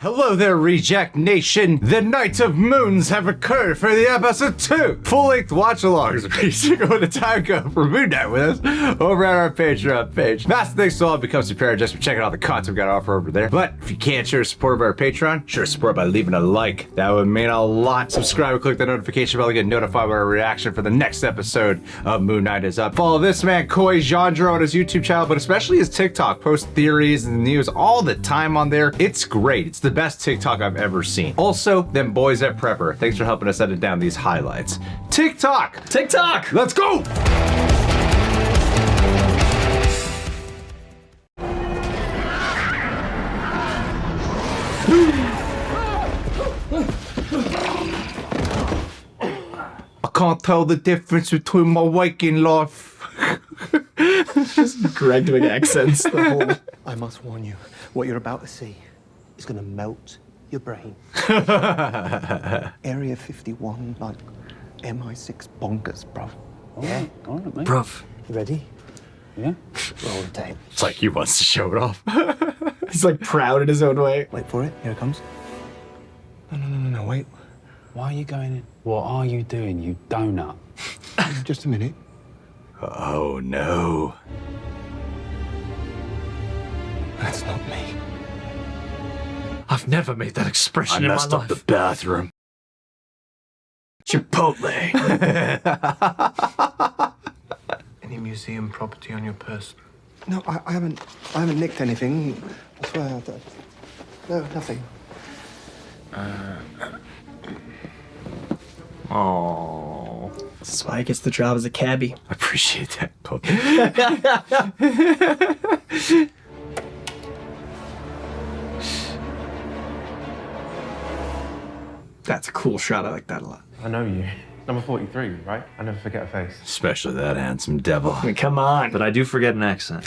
Hello there, Reject Nation! The Night of Moons have occurred for the episode 2 full-length watch-alongs. Basically, when the time go for Moonknight with us over at our Patreon page. Massive thanks to all Become Superior just for checking out the content we got to offer over there. But if you can't show your support of our Patreon, show your support by leaving a like. That would mean a lot. Subscribe and click the notification bell to get notified when our reaction for the next episode of Moonknight is up. Follow this man, Coy Jandreau, on his YouTube channel, but especially his TikTok. Post theories and news all the time on there. It's great. It's the best TikTok I've ever seen. Also, them boys at Prepper. Thanks for helping us edit down these highlights. TikTok! Let's go! I can't tell the difference between my waking life. Just Greg doing accents the whole... I must warn you, what you're about to see is gonna melt your brain. Area 51, like MI6 bonkers, bruv. Yeah, all right, mate. Bruv. You ready? Yeah. Roll the tape. It's like he wants to show it off. He's like proud in his own way. Wait for it, here it comes. No, wait. Why are you going in? What are you doing, you donut? Just a minute. Oh no. That's not me. I've never made that expression I in my messed up life. the bathroom. Chipotle. Any museum property on your person? No, I haven't nicked anything. I swear. No, nothing. Oh. That's why he gets the job as a cabbie. I appreciate that. That's a cool shot. I like that a lot. I know you. Number 43, right? I never forget a face. Especially that handsome devil. I mean, come on. But I do forget an accent.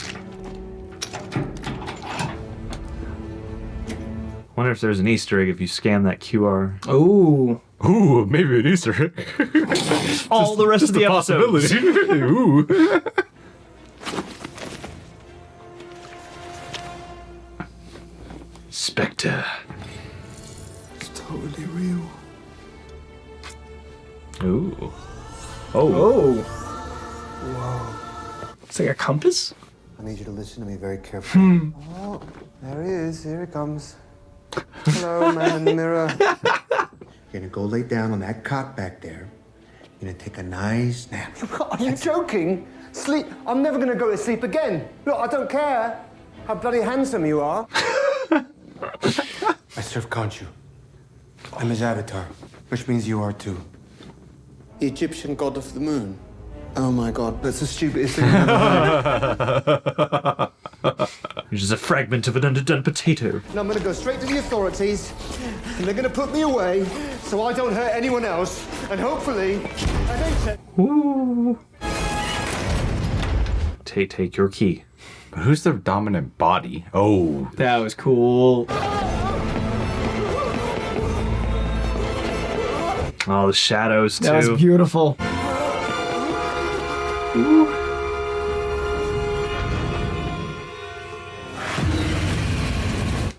Wonder if there's an Easter egg if you scan that QR. Ooh. Ooh, maybe an Easter egg. All the rest of the episodes. Ooh. Spector. It's totally real. Ooh. Oh. Whoa. It's like a compass? I need you to listen to me very carefully. Oh, there he is. Here he comes. Hello, man in the mirror. You're gonna go lay down on that cot back there. You're gonna take a nice nap. Are you joking? Sleep? I'm never gonna go to sleep again. Look, I don't care how bloody handsome you are. I serve Khonshu. I'm his avatar, which means you are too. The Egyptian god of the moon. Oh my god, that's the stupidest thing I've ever heard. Which is a fragment of an underdone potato. Now I'm gonna go straight to the authorities, and they're gonna put me away so I don't hurt anyone else, and hopefully, Ooh. Take your key. But who's the dominant body? Oh. That was cool. Oh, the shadows, too. That was beautiful. Ooh.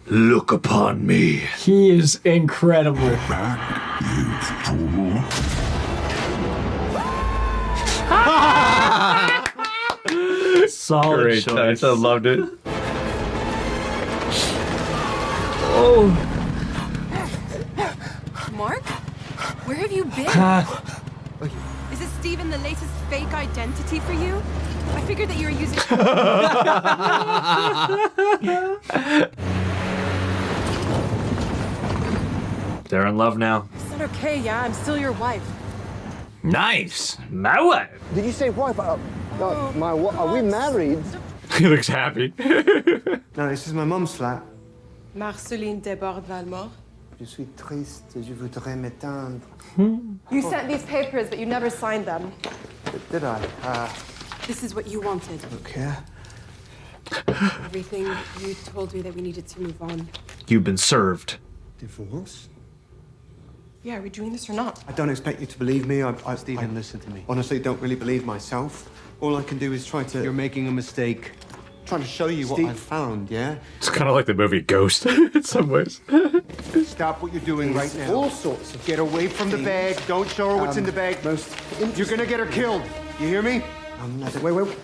Look upon me. He is incredible. Solid Great choice. touch. I loved it. Oh. Mark? Where have you been? Is this Steven the latest fake identity for you? I figured that you were using... They're in love now. Is that okay? Yeah, I'm still your wife. Nice. My wife. Did you say wife? My what? Are we married? He looks happy. No, this is my mum's flat. Marceline Desbordes Valmore. Je suis triste, je voudrais m'éteindre. You sent these papers, but you never signed them. Did I? This is what you wanted. Okay. Everything you told me that we needed to move on. You've been served. Divorce? Yeah, are we doing this or not? I don't expect you to believe me. Stephen, listen to me. Honestly, don't really believe myself. All I can do is try to... You're making a mistake. Trying to show you what I found, yeah? It's kind of like the movie Ghost in some ways. stop what you're doing right now. All sorts of Get away from the bag. Don't show her what's in the bag. You're gonna get her killed. You hear me? Wait.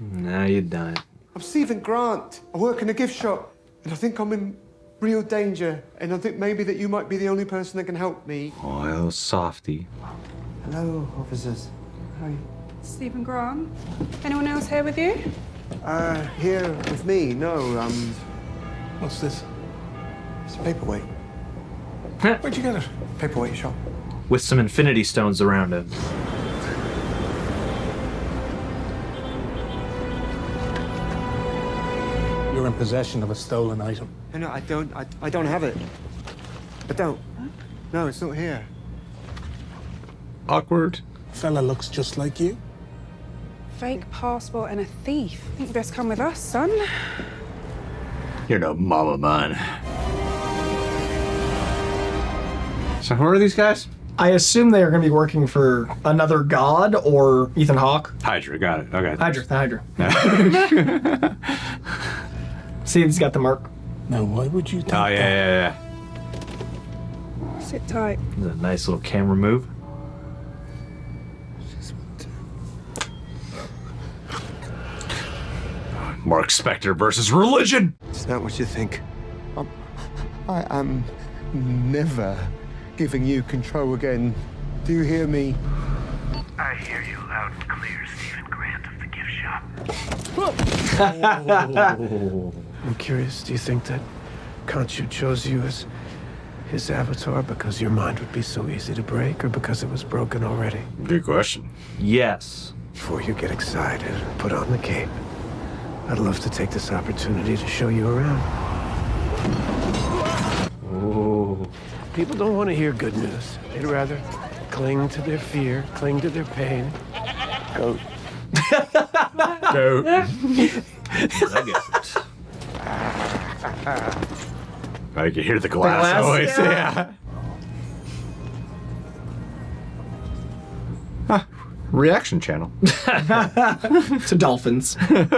Now you've done it. I'm Stephen Grant. I work in a gift shop, and I think I'm in real danger. And I think maybe that you might be the only person that can help me. Oh, a little softy. Hello, officers. How are you? Stephen Grant. Anyone else here with you? Here with me? No, What's this? it's a paperweight. Where'd you get it? Paperweight shop. With some infinity stones around it. You're in possession of a stolen item. No, I don't have it. I don't. No, it's not here. Awkward. Fella looks just like you. Fake passport and a thief. I think you best come with us, son. You're no mama man. So who are these guys? I assume they are going to be working for another god or Ethan Hawke. Hydra, got it. Okay. Hydra. See if he's got the mark. Now, why would you think Oh, yeah. Sit tight. This is a nice little camera move. Marc Spector versus religion. It's not what you think. I am never giving you control again. Do you hear me? I hear you loud and clear, Stephen Grant of the gift shop. I'm curious, do you think that Khonshu chose you as his avatar because your mind would be so easy to break, or because it was broken already? Good question. Yes. Before you get excited and put on the cape, I'd love to take this opportunity to show you around. Oh. People don't want to hear good news. They'd rather cling to their fear, cling to their pain. Go. I can hear the glass, glass? always. Yeah. Huh. Reaction channel. To dolphins.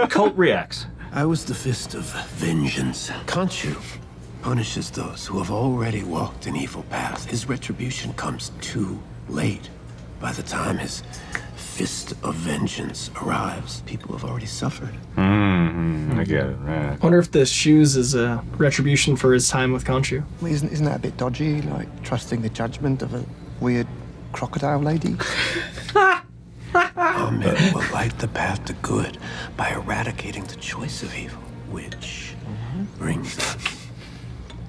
Cult reacts. I was the fist of vengeance. Khonshu punishes those who have already walked an evil path. His retribution comes too late. By the time his fist of vengeance arrives, people have already suffered. I get it. Right. I wonder if the shoes is a retribution for his time with Khonshu. Well, isn't that a bit dodgy? Like trusting the judgment of a weird crocodile lady? Amen will light the path to good by eradicating the choice of evil, which brings us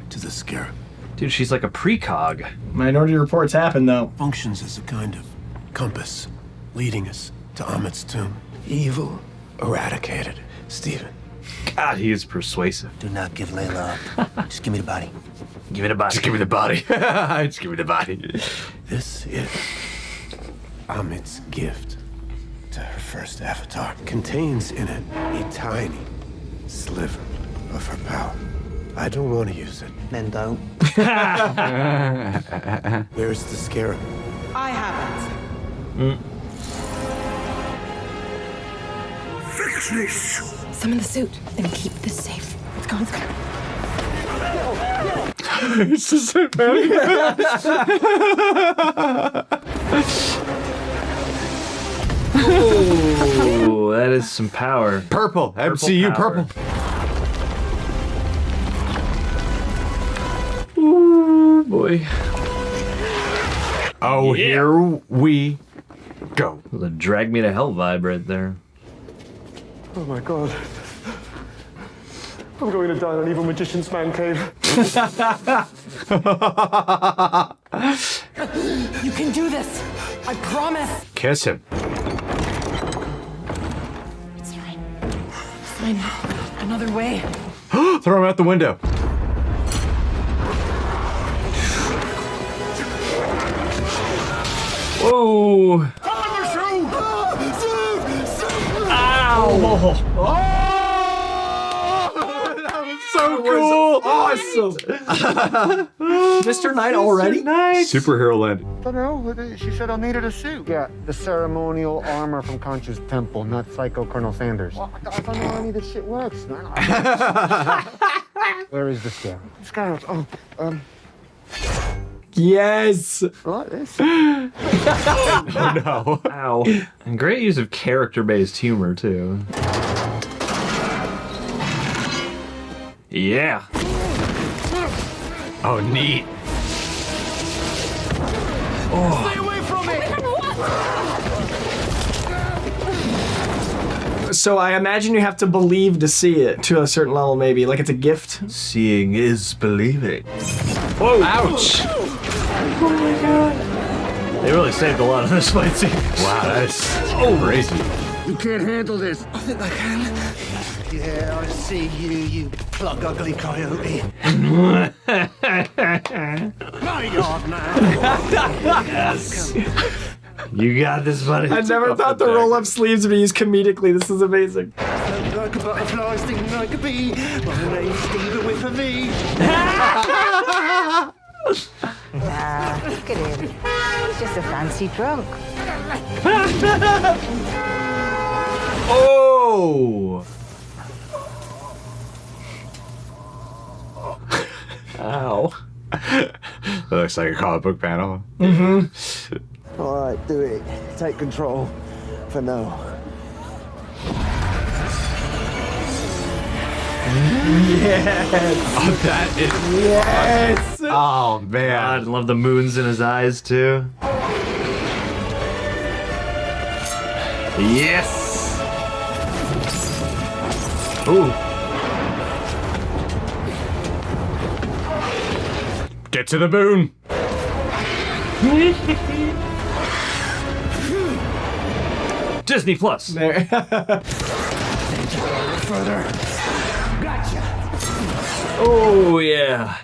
to the scarab. Dude, she's like a precog. Minority reports happen, though. Functions as a kind of compass, leading us to Amit's tomb. Evil eradicated. Stephen. God, he is persuasive. Do not give Layla up. Just give me the body. Give it a body. Just give me the body. Just give me the body. This is Amit's gift to her first avatar. Contains in it a tiny sliver of her power. I don't want to use it. Men don't. Where's the scarab? I have it. Summon the suit and keep this safe. Let's go, let's go. It's just so funny. Oh, that is some power. Purple. MCU power. purple. Ooh, boy. Oh, here we go. The drag me to hell vibe right there. Oh my god. I'm going to die on Evil Magician's Man Cave. You can do this. I promise. Kiss him. It's fine. Fine. Another way. Throw him out the window. Whoa. Ow! Oh, that was so cool. cool. Awesome. Mr. Knight already? Superhero land. I don't know. She said I needed a suit. Yeah, the ceremonial armor from Khonshu's temple, not Psycho Colonel Sanders. Well, I don't know how any of this shit works, man. Where is the scale? Scales. Oh, Yes. like this. Oh no. Ow. And great use of character-based humor, too. Yeah. Oh, neat. So I imagine you have to believe to see it to a certain level, maybe. Like it's a gift. Seeing is believing. Whoa. Ouch. They really saved a lot of this fight scene. Wow, that's crazy. You can't handle this. I think I can. Yeah, I see you, you plug ugly coyote. My God, man. Yes. You got this, buddy. I never thought the roll-up sleeves would be used comedically. This is amazing. Like a butterfly, sting like a bee. My name's Stephen with a V. Look at him. He's just a fancy drunk. Oh! Ow. That looks like a comic book panel. All right, do it. Take control for now. Oh, that is. Yes. Oh, God, man. love the moons in his eyes, too. Yes! Ooh. Get to the moon. Disney Plus. There. Oh, yeah.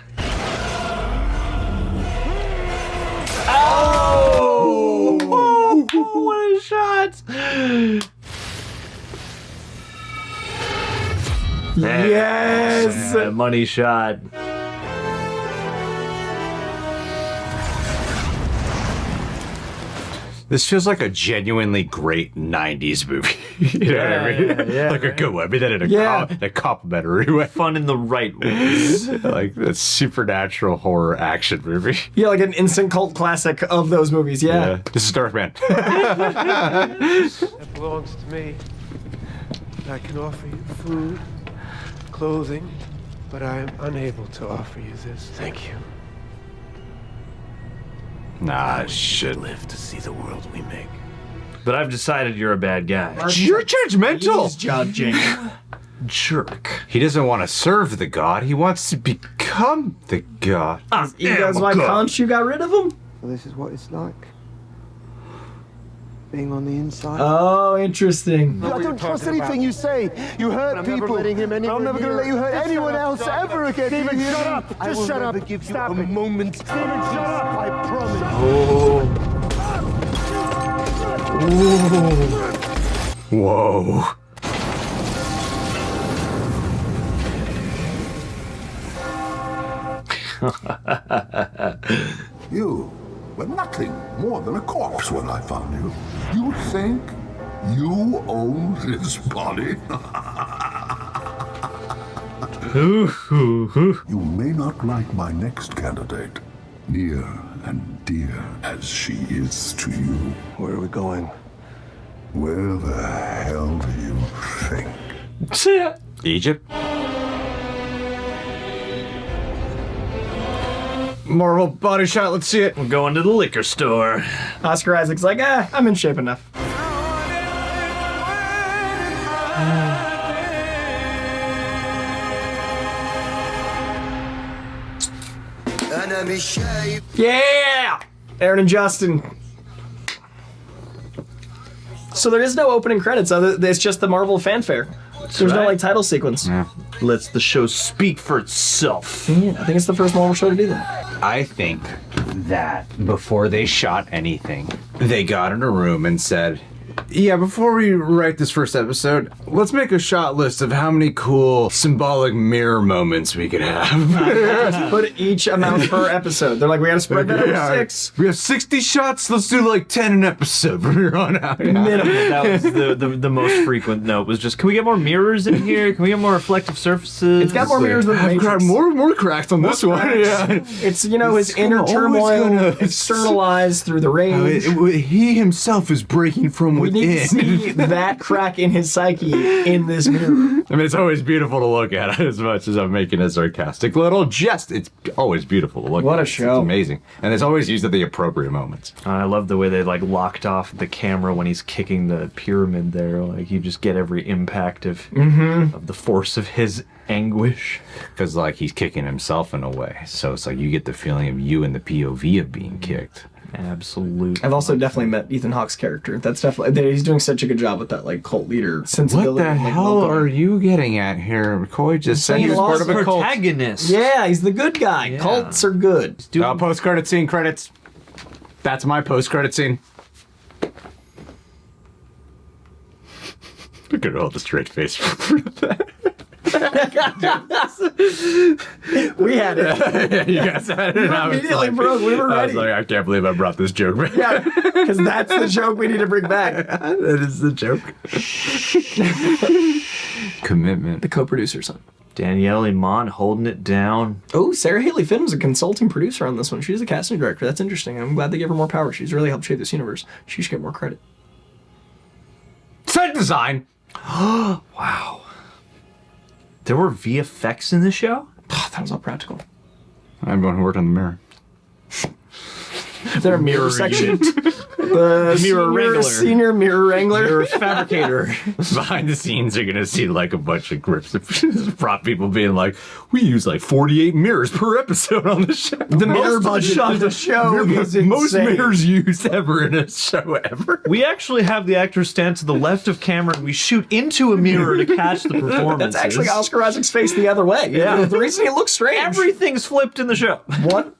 Oh! What a shot! Yes. Money shot. This feels like a genuinely great 90s movie. You know what I mean? Yeah, like a good one. I mean that in a, Yeah. a complimentary way. Fun in the right ways. Like a supernatural horror action movie. Yeah, like an instant cult classic of those movies. Yeah. This is Darkman. That belongs to me. I can offer you food, clothing, but I am unable to offer you this. Thank you. Nah, We shit. should live to see the world we make. But I've decided you're a bad guy. You're judgmental. He's judging. Jerk. He doesn't want to serve the god. He wants to become the god. You guys like Khonshu got rid of him? So this is what it's like. Being on the inside. Oh, interesting. I don't trust anything you say. You hurt people. I'm never going to let you hurt anyone else ever again. Steven, shut up. Just shut up. I will never give you a moment. Steven, shut up. I promise. Whoa. You were nothing more than a corpse when I found you. You think you own this body? You may not like my next candidate, near and dear as she is to you. Where are we going? Where the hell do you think? Egypt? Marvel body shot, let's see it. We're going to the liquor store. Oscar Isaac's like, I'm in shape enough. Yeah! Aaron and Justin. So there is no opening credits. It's just the Marvel fanfare. There's no right. like title sequence. Yeah. Lets the show speak for itself. Yeah, I think it's the first Marvel show to do that. I think that before they shot anything, they got in a room and said, Yeah, before we write this first episode, let's make a shot list of how many cool symbolic mirror moments we could have. Put each amount per episode. They're like, we gotta spread that over 6. We have 60 shots. Let's do like 10 an episode from here on out. Minimum. That was the most frequent note was just, can we get more mirrors in here? Can we get more reflective surfaces? It's got more mirrors than the I've got Matrix. more cracks on this one. Yeah. It's, his inner always turmoil gonna- externalized through the rage. He himself is breaking from We within. need to see that crack in his psyche in this mirror. I mean, it's always beautiful to look at as much as I'm making a sarcastic little jest. It's always beautiful to look What at. a show. It's amazing. And it's always used at the appropriate moments. I love the way they like locked off the camera when he's kicking the pyramid there. Like you just get every impact of the force of his anguish. Because, like, he's kicking himself in a way. So it's like you get the feeling of you in the POV of being kicked. Absolutely. I've also definitely met Ethan Hawke's character. That's definitely, he's doing such a good job with that, like, cult leader sensibility. What the and, like, hell welcome. are you getting at here? Coy just said he was lost part of a cult. Protagonist. Yeah, he's the good guy. Yeah. Cults are good. Post-credit scene credits. That's my post-credit scene. Look at all the straight face for that. We had it. You guys had it. I was Immediately broke. We were I was ready. like, I can't believe I brought this joke back. Yeah, because that's the joke we need to bring back. That is the joke. Commitment. The co-producer son. Danielle Iman holding it down. Oh, Sarah Haley Finn was a consulting producer on this one. She's a casting director. That's interesting. I'm glad they gave her more power. She's really helped shape this universe. She should get more credit. Set design. Wow. There were VFX in the show? That was all practical. Everyone who worked on the mirror. Is there a mirror section? The Mirror wrangler. Senior mirror wrangler. Mirror fabricator. Behind the scenes, you're gonna see like a bunch of grips of prop people being like, "We use like 48 mirrors per episode on the show." The mirror budget of the show is insane. Most mirrors used ever in a show ever. We actually have the actors stand to the left of camera and we shoot into a mirror to catch the performances. That's actually Oscar Isaac's face the other way. Yeah. The reason he looks strange. Everything's flipped in the show. What?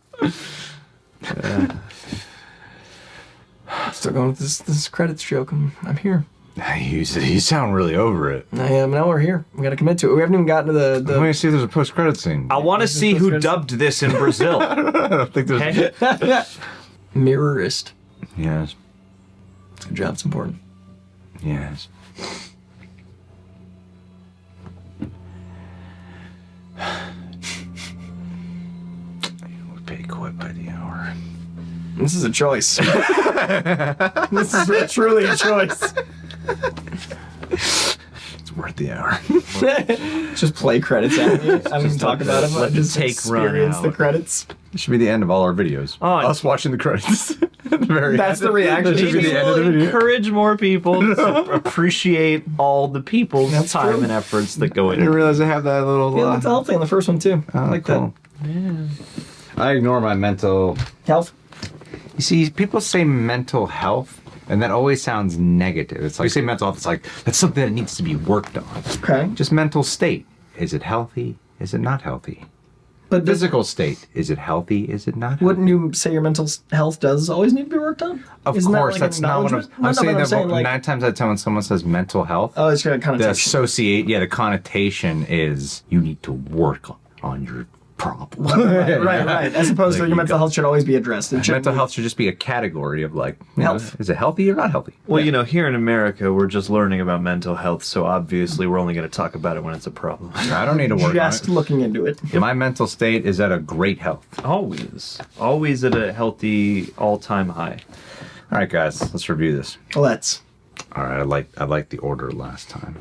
Still going with this credits joke. I'm here. You sound really over it. I am. Now we're here. We got to commit to it. We haven't even gotten to Let the me see if there's a post-credit scene. I want to see who dubbed this in Brazil. I don't think there's. Okay? mirrorist. Yes. Good job. It's important. Yes. We pay Coy by the hour. This is a choice. This is truly a choice. It's worth the hour. Just play credits at me. I don't even talk about them. I let the just take run experience the out. credits. It should be the end of all our videos. Oh, Us watching the credits. At the very That's end. the reaction. That should be Maybe the end of the we'll video. encourage more people to appreciate all the people's That's time true. and efforts that go I didn't into it. realize I have that little. Yeah, that's healthy in the first one too. I like cool. that. I ignore my mental. Health. You see, people say mental health, and that always sounds negative. It's like you say mental health. It's like that's something that needs to be worked on. Okay. Just mental state. Is it healthy? Is it not healthy? But Physical state. Is it healthy? Is it not healthy? wouldn't you say your mental health does always need to be worked on? Of Isn't that course, like that's not what I'm acknowledgement? saying. No, but That like, 9 times out of 10 when someone says mental health, oh, it's got kind the of the connotation is you need to work on your problem. right. As opposed Like to you your mental go- health should always be addressed. It shouldn't Mental be- health should just be a category of like you know, Health. is it healthy or not healthy? Well, you know, here in America, we're just learning about mental health, so obviously we're only going to talk about it when it's a problem. I don't need to work Just on looking into it. it. My mental state is at a great health. Always at a healthy all-time high. All right, guys, let's review this. Let's. All right, I like the order last time.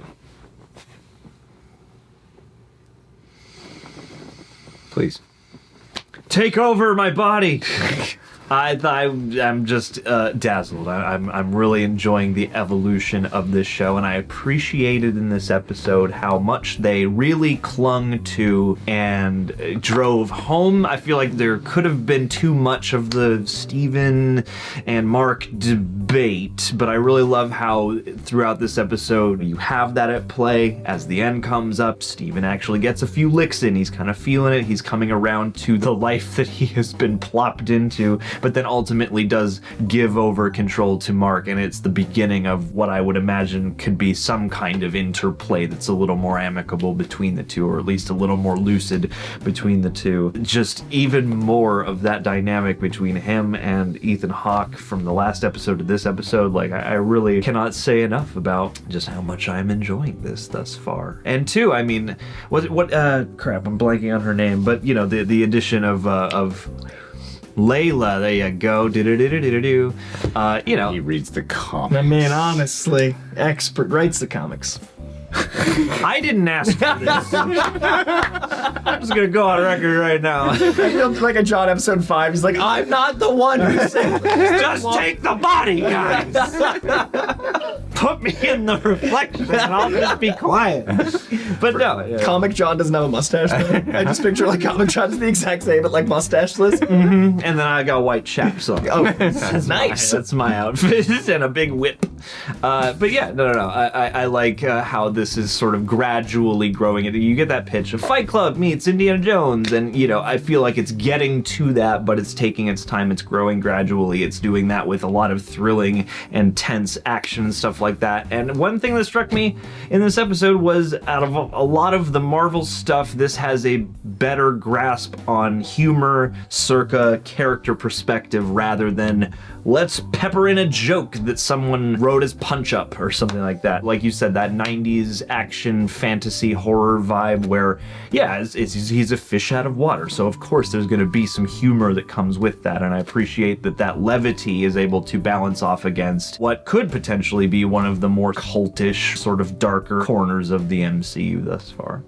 Please. Take over my body. I'm just dazzled. I'm really enjoying the evolution of this show, and I appreciated in this episode how much they really clung to and drove home. I feel like there could have been too much of the Steven and Marc debate, but I really love how throughout this episode you have that at play. As the end comes up, Steven actually gets a few licks in. He's kind of feeling it. He's coming around to the life that he has been plopped into. but then ultimately does give over control to Marc, and it's the beginning of what I would imagine could be some kind of interplay that's a little more amicable between the two, or at least a little more lucid between the two. Just even more of that dynamic between him and Ethan Hawke from the last episode to this episode. Like, I really cannot say enough about just how much I'm enjoying this thus far. And two, I mean, crap, I'm blanking on her name, but you know, the addition of Layla, there you go, do. You know, He reads the comic. I mean, honestly, expert writes the comics. I didn't ask for this. I'm just gonna go on record right now. I feel like a John episode 5. He's like, I'm not the one who said Just take the body, guys. Put me in the reflection and I'll just be quiet. But no. Comic John doesn't have a mustache though. I just picture like Comic John's the exact same, but like mustacheless. And then I got white chaps on. Oh, that's nice. That's my outfit and a big whip. But yeah, no. I like how this is sort of gradually growing. You get that pitch of Fight Club meets Indiana Jones, and you know, I feel like it's getting to that, but it's taking its time. It's growing gradually. It's doing that with a lot of thrilling and tense action and stuff like that. And one thing that struck me in this episode was, out of a lot of the Marvel stuff, this has a better grasp on humor circa character perspective rather than let's pepper in a joke that someone wrote as punch up or something like that. Like you said, that 90s action fantasy horror vibe where, yeah, he's a fish out of water. So of course there's going to be some humor that comes with that. And I appreciate that levity is able to balance off against what could potentially be one of the more cultish, sort of darker corners of the MCU thus far.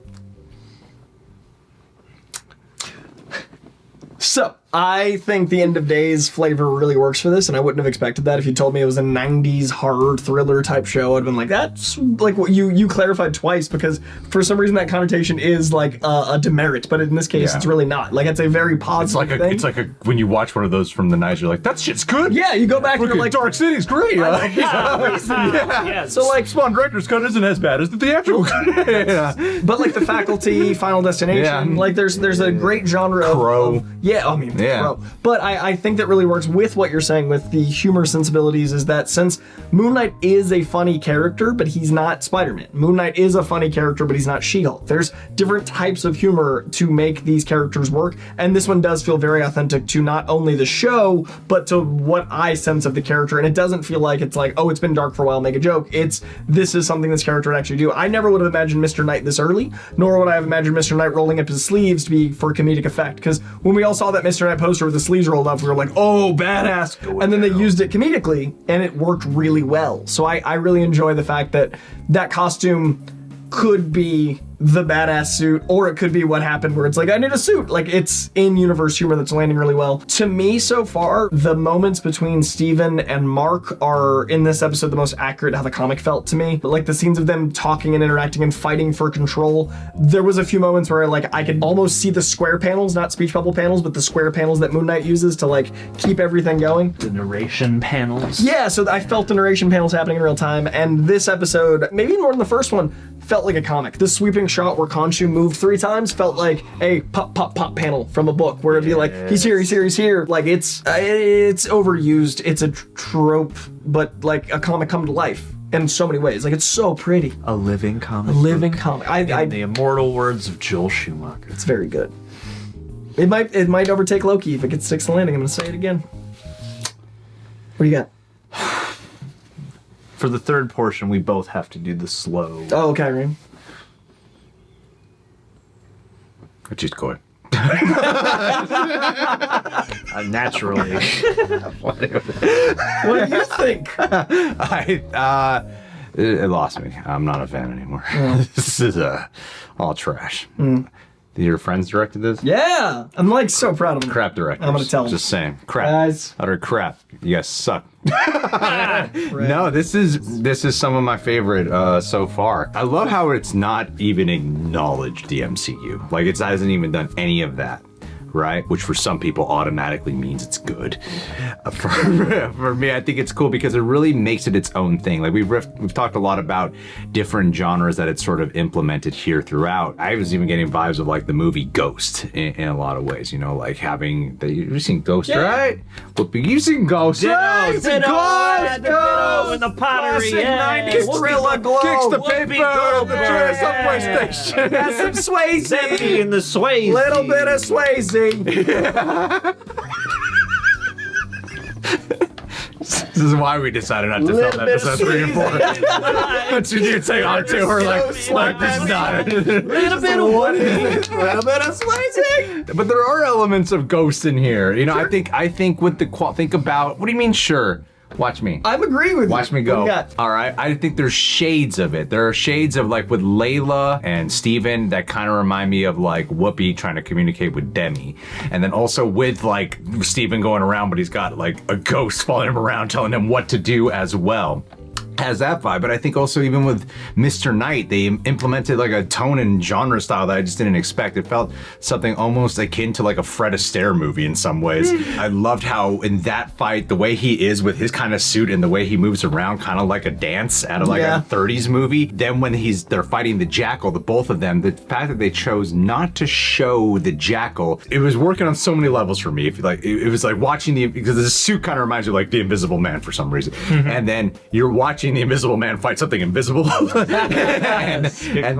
So, I think the End of Days flavor really works for this, and I wouldn't have expected that. If you told me it was a 90s horror thriller type show, I'd have been like, that's like what you clarified twice, because for some reason that connotation is like a demerit, but in this case it's really not. Like, it's a very positive thing. It's like when you watch one of those from the 90s, you're like, that shit's good. Yeah, you go back and you're like, Dark City's great. So like, Spawn Director's cut isn't as bad as the theatrical cut. But like The Faculty, Final Destination, like there's a great genre Crow. Crow. But I think that really works with what you're saying with the humor sensibilities, is that since Moonknight is a funny character, but he's not Spider-Man. Moonknight is a funny character, but he's not She-Hulk. There's different types of humor to make these characters work, and this one does feel very authentic to not only the show, but to what I sense of the character, and it doesn't feel like it's like, oh, it's been dark for a while, make a joke. This is something this character would actually do. I never would have imagined Mr. Knight this early, nor would I have imagined Mr. Knight rolling up his sleeves to be for comedic effect, because when we all saw that Mr. Knight poster with the sleeves rolled up, we were like, oh, badass. And then they used it comedically, and it worked really well. So I really enjoy the fact that costume could be the badass suit, or it could be what happened where it's like, I need a suit. Like, it's in-universe humor that's landing really well. To me, so far, the moments between Steven and Marc are, in this episode, the most accurate how the comic felt to me. But like the scenes of them talking and interacting and fighting for control, there was a few moments where like I could almost see the square panels, not speech bubble panels, but the square panels that Moonknight uses to like keep everything going. The narration panels. Yeah, so I felt the narration panels happening in real time, and this episode, maybe more than the first one, felt like a comic. The sweeping shot where Khonshu moved 3 times felt like a pop, pop, pop panel from a book where it'd be like, he's here, he's here, he's here. Like, it's overused. It's a trope, but like a comic come to life in so many ways. Like, it's so pretty. A living comic. In the immortal words of Joel Schumacher. It's very good. It might overtake Loki if it sticks the landing. I'm gonna say it again. What do you got? For the third portion, we both have to do the slow. Oh, okay, Reem. Which is Coy. Naturally. What do you think? It lost me. I'm not a fan anymore. This is all trash. Your friends directed this? Yeah, I'm like so proud of them. Crap directors. I'm gonna tell them. Just saying. Crap. Guys. Utter crap. You guys suck. No, this is some of my favorite so far. I love how it's not even acknowledged the MCU. Like, it hasn't even done any of that. right? Which for some people automatically means it's good. For me, I think it's cool because it really makes it its own thing. Like we've talked a lot about different genres that it's sort of implemented here throughout. I was even getting vibes of like the movie Ghost in a lot of ways, you know, like having you've seen Ghost, right? Whoopi, you've seen Ghost, right? It's a Ghost! In the pottery, yeah. 90s thriller glow. Kicks the paper out of the subway station. Got some Swayze. Zebby in the Swayze. Little bit of Swayze. This is why we decided not to film episode 3 and 4. But you say on 2, we're like, this is not it. Little bit of what is it? Little bit of Swayze. But there are elements of Ghost in here. You know, sure. I think with the think about, what do you mean, sure? Watch me. I'm agreeing with you. Watch me go. All right. I think there's shades of it. There are shades of like with Layla and Steven that kind of remind me of like Whoopi trying to communicate with Demi. And then also with like Steven going around, but he's got like a ghost following him around telling him what to do as well. Has that vibe, but I think also even with Mr. Knight, they implemented like a tone and genre style that I just didn't expect. It felt something almost akin to like a Fred Astaire movie in some ways. I loved how in that fight, the way he is with his kind of suit and the way he moves around, kind of like a dance out of like a 30s movie. Then when they're fighting the Jackal, the both of them, the fact that they chose not to show the Jackal, it was working on so many levels for me. If like it was like watching because the suit kind of reminds you of like the Invisible Man for some reason, and then you're watching the Invisible Man fight something invisible and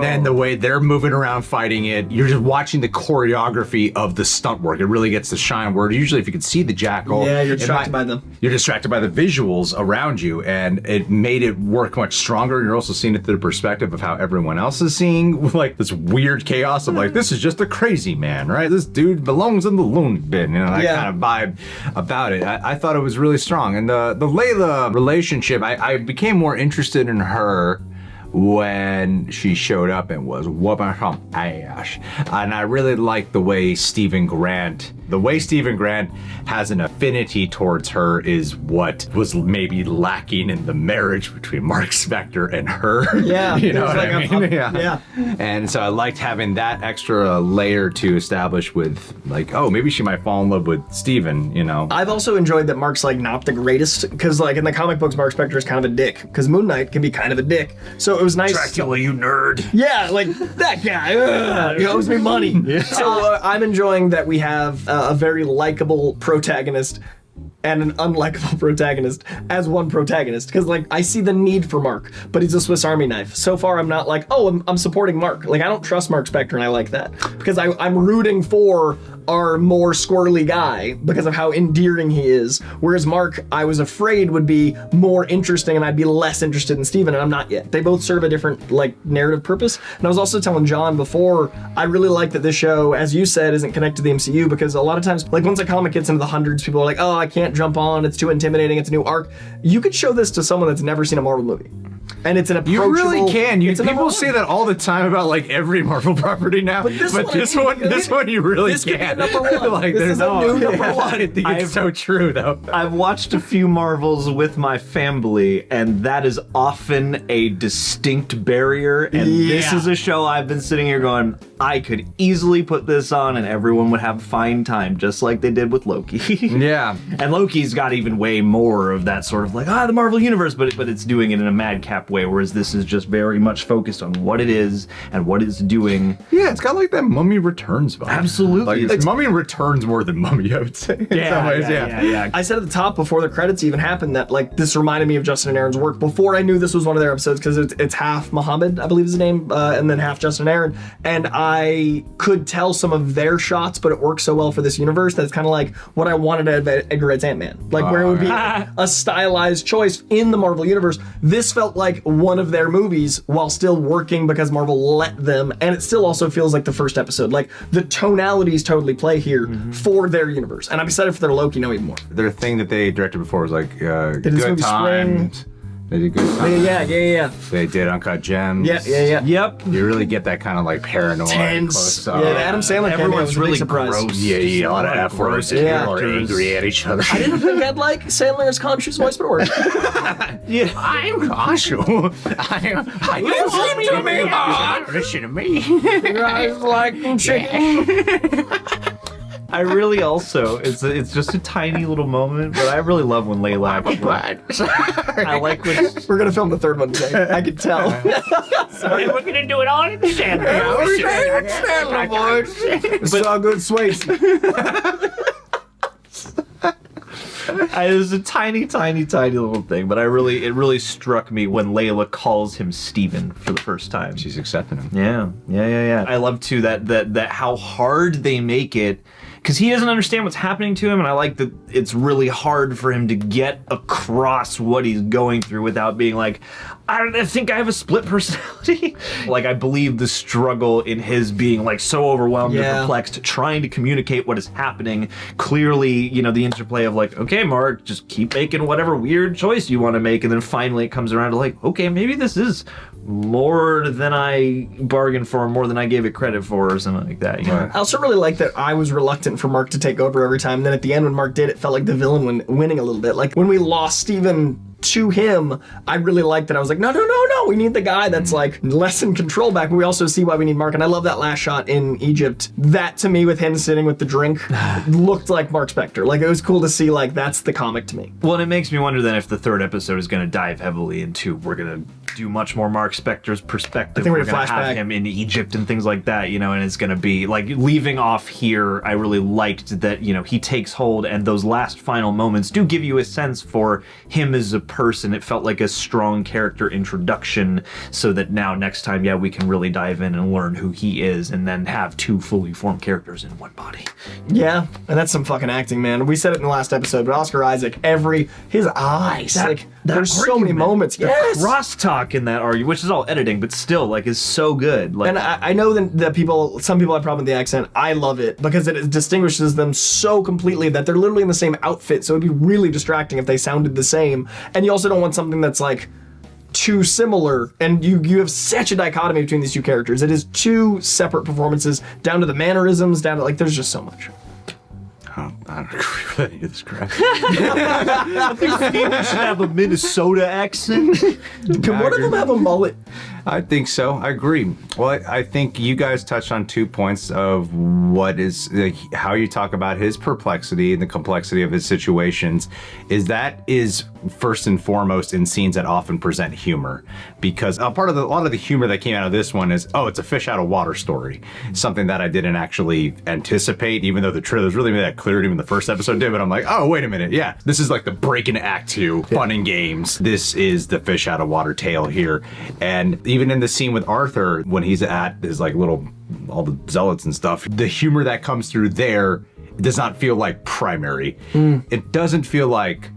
then the way they're moving around fighting it, you're just watching the choreography of the stunt work. It really gets to shine where usually if you could see the Jackal, you're distracted by them. You're distracted by the visuals around you, and it made it work much stronger. You're also seeing it through the perspective of how everyone else is seeing like this weird chaos of like, this is just a crazy man, right? This dude belongs in the loony bin, you know, that kind of vibe about it. I thought it was really strong. And the Layla relationship, I became more interested in her when she showed up and was whooping some ass. And I really liked the way Stephen Grant has an affinity towards her is what was maybe lacking in the marriage between Marc Spector and her. Yeah. You know what like I mean? Yeah. And so I liked having that extra layer to establish with like, oh, maybe she might fall in love with Stephen, you know? I've also enjoyed that Mark's like not the greatest, because like in the comic books, Marc Spector is kind of a dick, because Moonknight can be kind of a dick. So it was nice. Dracula, you nerd. Yeah, like that guy. He owes me money. Yeah. So I'm enjoying that we have a very likable protagonist and an unlikable protagonist as one protagonist, because like I see the need for Mark, but he's a Swiss Army knife. So far I'm not like, oh, I'm supporting Mark. Like I don't trust Marc Spector, and I like that because I'm rooting for our more squirrely guy because of how endearing he is, whereas Mark I was afraid would be more interesting and I'd be less interested in Steven, and I'm not yet. They both serve a different like narrative purpose. And I was also telling John before, I really like that this show, as you said, isn't connected to the MCU, because a lot of times like once a comic gets into the hundreds, people are like, oh, I can't jump on, it's too intimidating, it's a new arc. You could show this to someone that's never seen a Marvel movie, and it's an approachable... You really can. People say that all the time about like every Marvel property now, but this one you really can. This could be number one. Like, this is a new number one. I think it's so true, though. I've watched a few Marvels with my family, and that is often a distinct barrier. And this is a show I've been sitting here going, I could easily put this on and everyone would have a fine time, just like they did with Loki. Yeah. And Loki's got even way more of that sort of like, the Marvel Universe, but it's doing it in a madcap way, whereas this is just very much focused on what it is and what it's doing. Yeah, it's got like that Mummy Returns vibe. Absolutely. Like, it's Mummy Returns more than Mummy, I would say. In some ways, yeah. I said at the top before the credits even happened that like this reminded me of Justin and Aaron's work before I knew this was one of their episodes, because it's half Muhammad, I believe is his name, and then half Justin and Aaron, and I could tell some of their shots, but it works so well for this universe that it's kind of like what I wanted out of Edgar Wright's Ant-Man, like where it would be a stylized choice in the Marvel universe. This felt like one of their movies while still working because Marvel let them, and it still also feels like the first episode. Like the tonalities totally play here for their universe, and I'm excited for their Loki now even more. Their thing that they directed before was like Good Times. They did Good Times. Yeah. They did Uncut Gems. Yeah. Yep. You really get that kind of like paranoid, tense. close up. Yeah, Adam Sandler. Everyone's really surprised. gross. Yeah, a lot of F words. People are characters. angry at each other. I didn't think I'd like Sandler's Khonshu's voice, but it worked. Yeah. I'm Khonshu. Listen to me. Listen to me. Your eyes like chicken. I really also, it's just a tiny little moment, but I really love when Layla actually. I like when We're gonna film the third one today. I can tell. Sorry, we're gonna do it all in the center. It's all good, Swayze. It was a tiny little thing, but it really struck me when Layla calls him Steven for the first time. She's accepting him. Yeah. I love too that how hard they make it, because he doesn't understand what's happening to him, and I like that it's really hard for him to get across what he's going through without being like, I think I have a split personality. Like, I believe the struggle in his being like so overwhelmed and perplexed, trying to communicate what is happening. Clearly, the interplay of like, okay, Mark, just keep making whatever weird choice you want to make, and then finally it comes around to like, okay, maybe this is more than I bargained for, more than I gave it credit for, or something like that. I also really like that I was reluctant for Mark to take over every time. Then at the end, when Mark did, it felt like the villain winning a little bit. Like when we lost Steven to him, I really liked that. I was like, no, we need the guy that's like less in control back. But we also see why we need Mark. And I love that last shot in Egypt. That to me, with him sitting with the drink, looked like Mark Spector. Like it was cool to see. Like that's the comic to me. Well, and it makes me wonder then if the third episode is going to dive heavily into, we're going to do much more Mark Spector's perspective. I think we're going to have him in Egypt and things like that, and it's going to be like leaving off here. I really liked that, he takes hold, and those last final moments do give you a sense for him as a person. It felt like a strong character introduction, so that now next time, we can really dive in and learn who he is, and then have two fully formed characters in one body. Yeah, and that's some fucking acting, man. We said it in the last episode, but Oscar Isaac, his eyes, there's so many moments. The crosstalk in that argument, which is all editing, but still, is so good. And I know that some people have a problem with the accent. I love it because it distinguishes them so completely that they're literally in the same outfit, so it'd be really distracting if they sounded the same. And you also don't want something that's too similar, and you have such a dichotomy between these two characters. It is two separate performances, down to the mannerisms, down to there's just so much. I don't agree with any of this crap. I think Steven should have a Minnesota accent. Can one of them have a mullet? I think so. I agree. Well, I think you guys touched on 2 points of what is how you talk about his perplexity and the complexity of his situations. Is first and foremost in scenes that often present humor, because a lot of the humor that came out of this one is, it's a fish out of water story, something that I didn't actually anticipate, even though the trailers really made that clear. Even the first episode did, but I'm like, oh, wait a minute, this is like the break in Act 2, fun and games. This is the fish out of water tale here. And even in the scene with Arthur, when he's at his all the zealots and stuff, the humor that comes through there does not feel like primary. It doesn't feel like,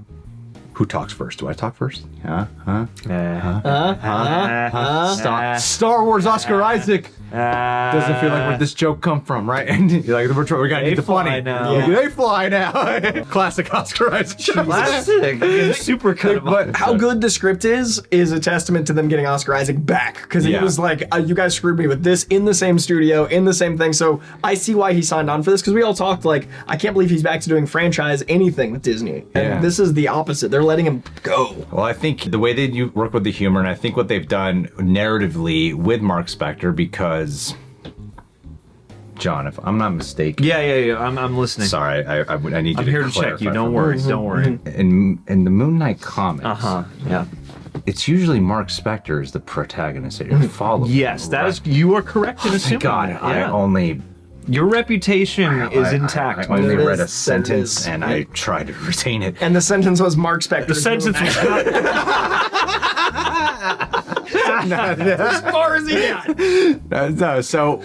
who talks first? Do I talk first? Star Wars Oscar Isaac. Doesn't feel like where this joke come from, right? And you're like, we gotta get the funny. Now. They fly now. Classic Oscar Isaac. Classic. Super cut. But how good the script is a testament to them getting Oscar Isaac back, because he was like, you guys screwed me with this in the same studio, in the same thing. So I see why he signed on for this, because we all talked I can't believe he's back to doing franchise anything with Disney. And this is the opposite. They're letting him go. Well, I think the way that you work with the humor, and I think what they've done narratively with Mark Spector, because John, if I'm not mistaken. Yeah. I'm listening. Sorry, I need you I'm to here to check you. Don't worry. In the Moonknight comics, yeah, it's usually Mark Spector is the protagonist that you're following. Yes, you are correct in assuming. God, your reputation is intact. I only read a sentence and I tried to retain it. And the sentence was Mark Spector. The sentence was as far as he got. No, so,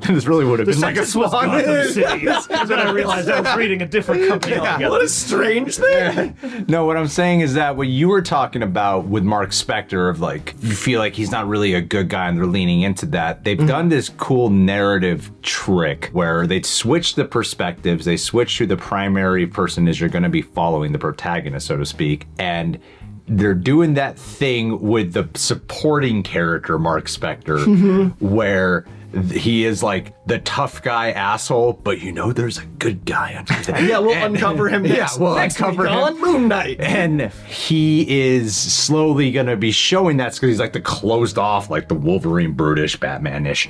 this really would have been like a swan. Then I realized I was reading a different company altogether. What a strange thing. No, what I'm saying is that what you were talking about with Mark Spector of you feel like he's not really a good guy and they're leaning into that. They've done this cool narrative trick where they switch the perspectives, they switch to the primary person as you're going to be following, the protagonist, so to speak, and they're doing that thing with the supporting character, Mark Spector, where he is like the tough guy asshole, but there's a good guy under there. Yeah, we'll uncover him next. We'll next uncover week him on Moonknight. And he is slowly gonna be showing that because he's like the closed off, like the Wolverine, brutish, Batman-ish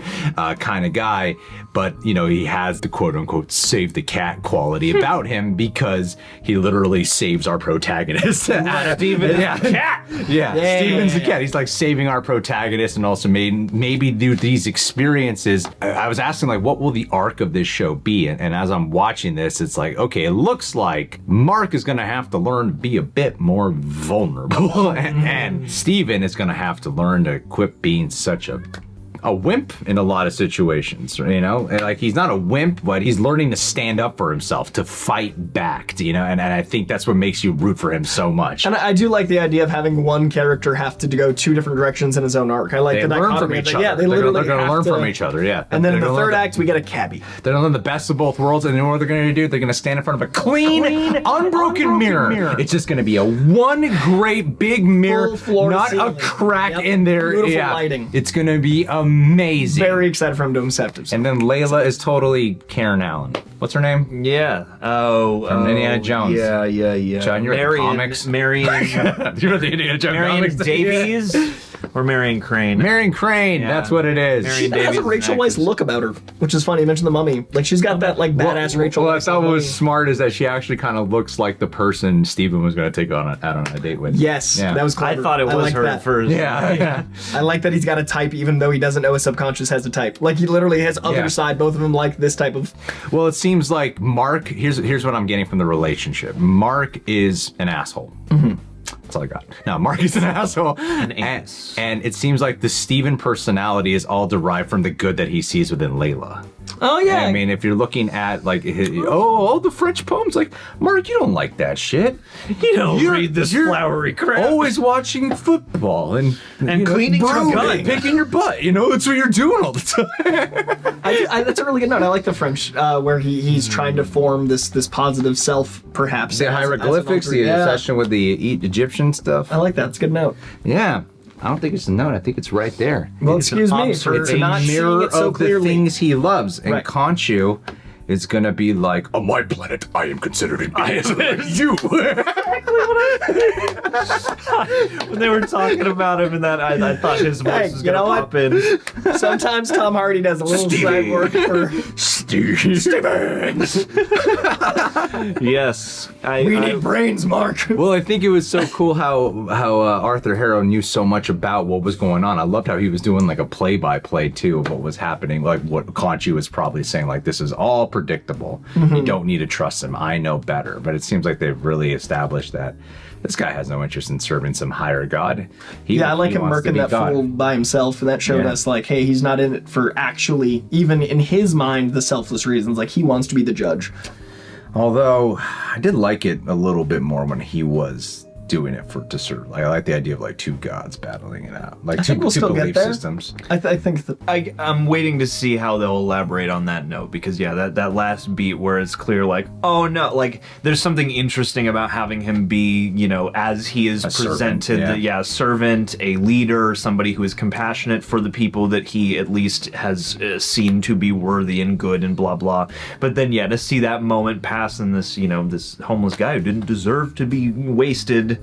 kind of guy. But he has the quote unquote save the cat quality about him because he literally saves our protagonist. Steven is the cat. Yeah, Steven's the cat. He's like saving our protagonist, and also maybe through these experiences. I was asking like, what will the arc of this show be? And as I'm watching this, it's like, okay, it looks like Marc is gonna have to learn to be a bit more vulnerable, and Steven is gonna have to learn to quit being such a wimp in a lot of situations, like he's not a wimp, but he's learning to stand up for himself, to fight back, and I think that's what makes you root for him so much. And I do like the idea of having one character have to go two different directions in his own arc. I like they the learn from each other. Yeah, they're going to learn from each other. Yeah, and then in the third act we get a cabbie. They're going to learn the best of both worlds, and you know what they're going to do? They're going to stand in front of a clean unbroken mirror. It's just going to be a one great big mirror, not ceiling. A crack in there. Beautiful lighting. It's going to be amazing. Very excited for him to accept it. And then Layla is totally Karen Allen. What's her name? Yeah. From Indiana Jones. Yeah. John, you're Marion, comics. Marion. You're the Indiana Jones Marion comics. Davies or Marion Crane. Marion Crane. Yeah. That's what it is. She has a Rachel Weisz look about her, which is funny. You mentioned the Mummy. Like she's got that like badass Rachel. Well, I thought what was smart is that she actually kind of looks like the person Steven was going to take out on a date with. Yes, that was clever. I thought it was her first. Yeah. I like that he's got a type even though he doesn't know his subconscious has a type. Like he literally has other side, both of them like this type of. Well, it seems like Marc, here's what I'm getting from the relationship. Marc is an asshole. Mm-hmm. That's all I got. No, Marc is an asshole. And it seems like the Steven personality is all derived from the good that he sees within Layla. Oh yeah. I mean, if you're looking at like all the French poems, like Marc, you don't like that shit. You don't read this flowery crap. Always watching football and cleaning your gut, picking your butt. That's what you're doing all the time. That's a really good note. I like the French where he's trying to form this positive self, perhaps. The hieroglyphics, the obsession with the Egyptian stuff. I like that. It's a good note. Yeah. I don't think it's a note. I think it's right there. Well, excuse me for it's a not mirror seeing it so of clearly. the things he loves. And Right. Khonshu is gonna be like, on my planet, I am considered an idiot. You. When they were talking about him and that, I thought his voice was going to pop in. Sometimes Tom Hardy does a little side work for Stevens. Yes. We need brains, Marc. Well, I think it was so cool how Arthur Harrow knew so much about what was going on. I loved how he was doing like a play-by-play too of what was happening, like what Khonshu was probably saying, like this is all predictable. Mm-hmm. You don't need to trust him. I know better. But it seems like they've really established that this guy has no interest in serving some higher god. I like him murking that fool by himself, and that showed us like, hey, he's not in it for actually, even in his mind, the selfless reasons. Like he wants to be the judge. Although I did like it a little bit more when he was doing it to serve. Like, I like the idea of like two gods battling it out, like two belief systems. I think that I'm waiting to see how they'll elaborate on that note, because that last beat where it's clear like, oh no, like there's something interesting about having him be, as he is presented, a servant, a leader, somebody who is compassionate for the people that he at least has seen to be worthy and good and blah blah. But then to see that moment pass and this this homeless guy who didn't deserve to be wasted,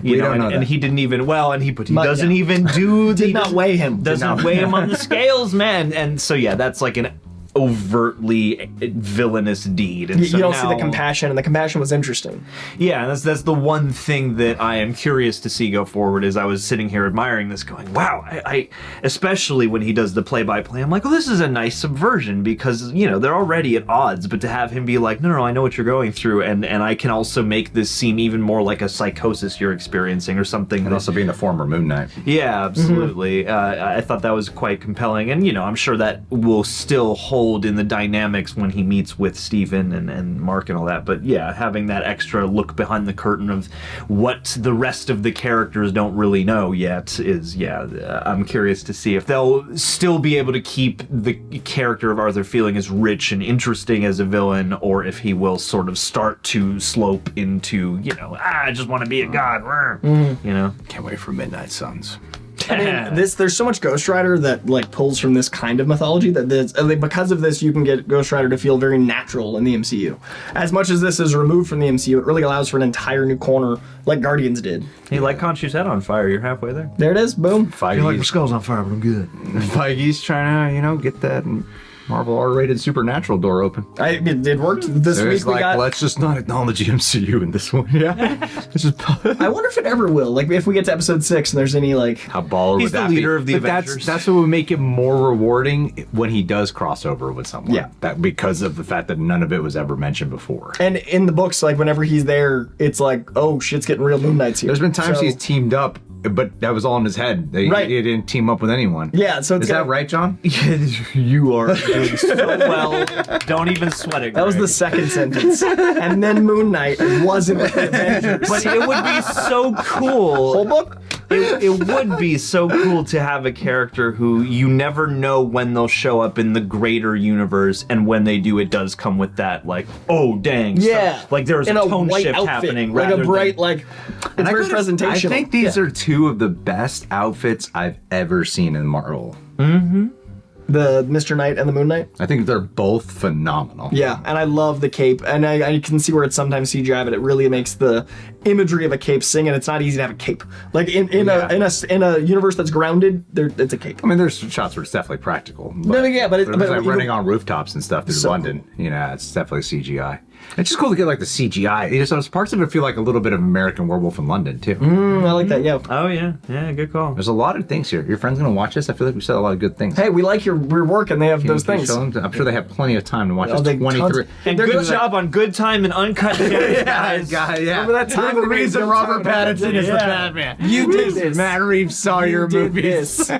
and he didn't even he doesn't even do did not weigh him. Doesn't weigh him on the scales, man. And so that's like an overtly villainous deed. And you don't see the compassion, and the compassion was interesting. Yeah, and that's the one thing that I am curious to see go forward. Is I was sitting here admiring this, going, wow, I especially when he does the play-by-play, I'm like, oh, this is a nice subversion, because they're already at odds, but to have him be like, no, I know what you're going through, and I can also make this seem even more like a psychosis you're experiencing or something. And also being the former Moonknight. Yeah, absolutely. Mm-hmm. I thought that was quite compelling, and I'm sure that will still hold in the dynamics when he meets with Steven and Marc and all that. But having that extra look behind the curtain of what the rest of the characters don't really know yet is, I'm curious to see if they'll still be able to keep the character of Arthur feeling as rich and interesting as a villain, or if he will sort of start to slope into, I just want to be a god. Can't wait for Midnight Suns. I mean, there's so much Ghost Rider that like pulls from this kind of mythology that because of this, you can get Ghost Rider to feel very natural in the MCU. As much as this is removed from the MCU, it really allows for an entire new corner, like Guardians did. Hey, like Khonshu's head on fire. You're halfway there. There it is. Boom. Feige's, feel like my skull's on fire, but I'm good. Feige's trying to, get that Marvel R-rated Supernatural door open. It worked this week. We got. Let's just not acknowledge the MCU in this one. Yeah. I wonder if it ever will. Like, if we get to episode 6 and there's any like. How baller He's would that the leader be? of the But Avengers. That's what would make it more rewarding when he does crossover with someone. Yeah. That because of the fact that none of it was ever mentioned before. And in the books, like whenever he's there, it's like, oh, shit's getting real. Moon Knight's here. There's been times So- he's teamed up, but that was all in his head. Right. He didn't team up with anyone. Yeah, so it's Is that right, John? You are doing so well. Don't even sweat it. That was Greg. the second sentence. And then Moon Knight wasn't with the Avengers. But it would be so cool. Whole book? It would be so cool to have a character who you never know when they'll show up in the greater universe, and when they do, it does come with that, like, oh, dang. Yeah. Stuff. Like, there's In a a tone white shift outfit, happening. like rather a bright, than, like, it's very presentational. I think these are two of the best outfits I've ever seen in Marvel. The Mr. Knight and the Moon Knight. I think they're both phenomenal. Yeah, and I love the cape, and I can see where it's sometimes CGI, but it really makes the imagery of a cape sing, and it's not easy to have a cape. Like in a universe that's grounded, it's a cape. I mean, there's shots where it's definitely practical. No, yeah, but it's like running on rooftops and stuff through So London. It's definitely CGI. It's just cool to get like the CGI. So parts of it feel like a little bit of American Werewolf in London too. I like that. Yeah. Oh yeah, good call. There's a lot of things here. Your friend's gonna watch this. I feel like we said a lot of good things. Hey, we like your work, and they have those Can you things. show them? I'm sure they have plenty of time to watch Oh, this. they 23. And They're good gonna- job on good time and uncut gems, guys. yeah. Remember that time You're the we made reason Good Robert Time Pattinson is the Yeah. Batman. You did this. Matt Reeves saw your did movies. this.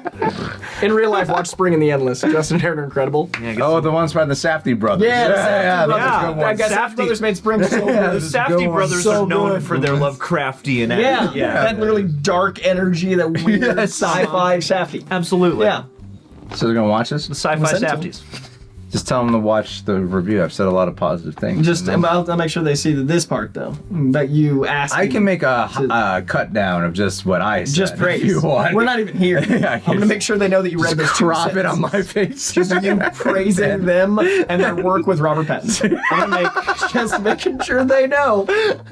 In real life, watch Spring and the Endless. Justin and Aaron are incredible. Oh, the ones by the Safdie brothers. Yeah, the Safdie brothers. that's a good one. I guess Safdie brothers made Spring so good. The Safdie brothers So are known good. for their Lovecraftian. Yeah, that really dark energy, that weird sci-fi Safdie. Absolutely. Yeah. So they're gonna watch this? The sci-fi We'll send it to Safdies. Just tell them to watch the review. I've said a lot of positive things. Just I'll make sure they see this part though. That you asked. I can make a cut down of just what I said. just praise. If you want. We're not even here. Yeah, I'm gonna make sure they know that you read those two crop it on sentences. my face. Just you praising them and their work with Robert Pattinson. I'm gonna make just making sure they know.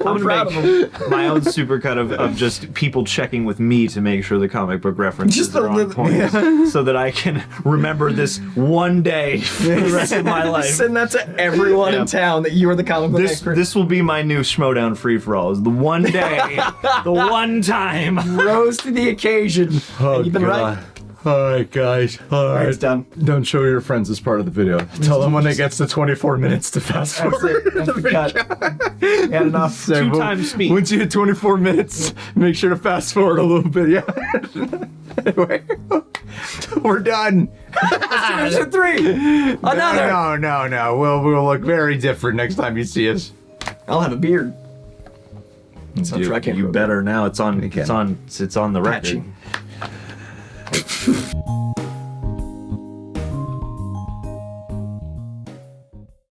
I'm proud of them. My own supercut of just people checking with me to make sure the comic book references Just the are on point, so that I can remember this one day for the rest of my life. Send that to everyone in town that you are the comic book expert. This will be my new Schmodown free for all. Is the one day, the one time. Rose to the occasion. Oh, You've been right. All right, guys. All right. It's done. Don't show your friends this part of the video. Tell them when it gets to 24 minutes to fast That's forward. it. That's the cut. Had enough. So, Two times speed. Once you hit 24 minutes, make sure to fast forward a little bit. Yeah. Anyway, we're done. Episode 3. Another. No. We'll look very different next time you see us. I'll have a beard. So I can't You grow better now. It's on. You can. It's on the record. Patchy.